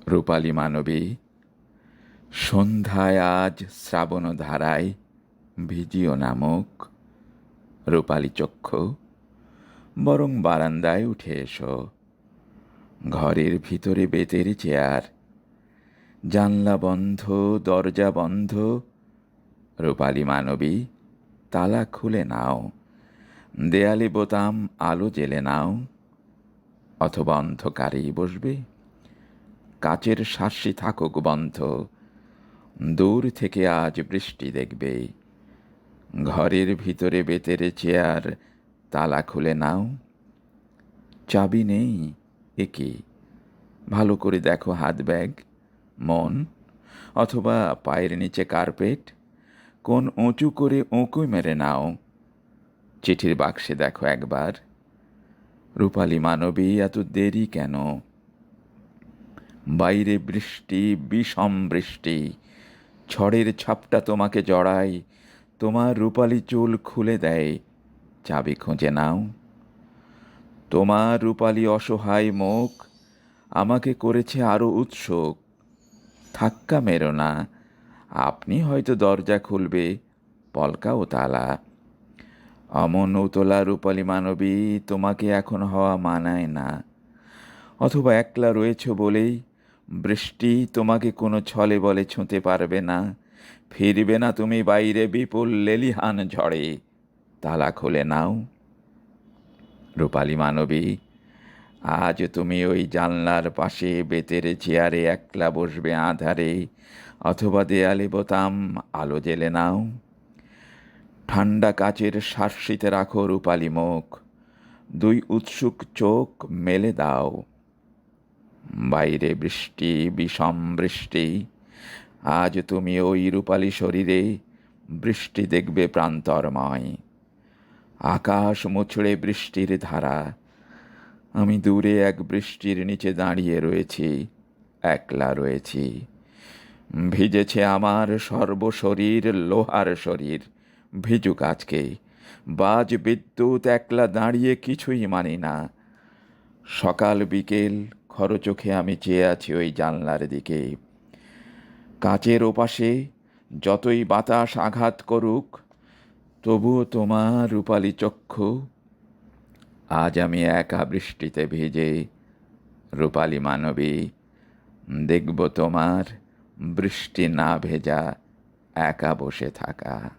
রূপালী মানবী, সন্ধ্যায় আজ শ্রাবণ ধারায় ভিজিও না মুখ। রূপালী চক্ষু, বরং বারান্দায় উঠে এসো। ঘরের ভিতরে বেতের চেয়ার, জানলা বন্ধ, দরজা বন্ধ। রূপালী মানবী, তালা খুলে নাও, দেয়ালে বোতাম আলো জেলে নাও। অথবা অন্ধকারেই বসবে, কাচের শাঁসি থাকুক বন্ধ। দূর থেকে আজ বৃষ্টি দেখবে। ঘরের ভিতরে বেতের চেয়ার, তালা খুলে নাও। চাবি নেই, এ কি? ভালো করে দেখো হাত ব্যাগ, মন, অথবা পায়ের নিচে কার্পেট। কোন উঁচু করে উঁকু মেরে নাও। চিঠির বাক্সে দেখো একবার। রূপালী মানবী, এত দেরি কেন? বাইরে বৃষ্টি, বিষম বৃষ্টি। ঝড়ের ছাপটা তোমাকে জড়ায়, তোমার রূপালী চুল খুলে দেয়। চাবি খুঁজে নাও। তোমার রূপালী অসহায় মুখ আমাকে করেছে আরো উৎসুক। ধাক্কা মেরো না, আপনি হয়তো দরজা খুলবে, পলকা ও তালা। অমন উতলা রূপালী মানবী, তোমাকে এখন হওয়া মানায় না। অথবা একলা রয়েছ বলেই বৃষ্টি তোমাকে কোনো ছলে বলে ছুঁতে পারবে না। ফিরবে না তুমি বাইরে বিপুল লেলিহান ঝড়ে। তালা খুলে নাও। রূপালী মানবী, আজ তুমি ওই জানলার পাশে বেতের চেয়ারে একলা বসবে আঁধারে, অথবা দেয়ালে বোতাম আলো জেলে নাও। ঠান্ডা কাচের শাঁসিতে রাখো রূপালী মুখ, দুই উৎসুক চোখ মেলে দাও। বাইরে বৃষ্টি, বিষম বৃষ্টি। আজ তুমি ওই রূপালী শরীরে বৃষ্টি দেখবে প্রান্তরময়। আকাশ মুছড়ে বৃষ্টির ধারা। আমি দূরে এক বৃষ্টির নিচে দাঁড়িয়ে রয়েছি, একলা রয়েছি। ভিজেছে আমার সর্বশরীর, লোহার শরীর ভিজুক আজকে। বাজ বিদ্যুৎ, একলা দাঁড়িয়ে কিছুই মানি না। সকাল বিকেল খরচোখে আমি চেয়ে আছি ওই জানলার দিকে। কাচের ওপাশে যতই বাতাস আঘাত করুক, তবুও তোমার রূপালী চক্ষু। আজ আমি একা বৃষ্টিতে ভিজে। রূপালী মানবী, দেখব তোমার বৃষ্টি না ভেজা একা বসে থাকা।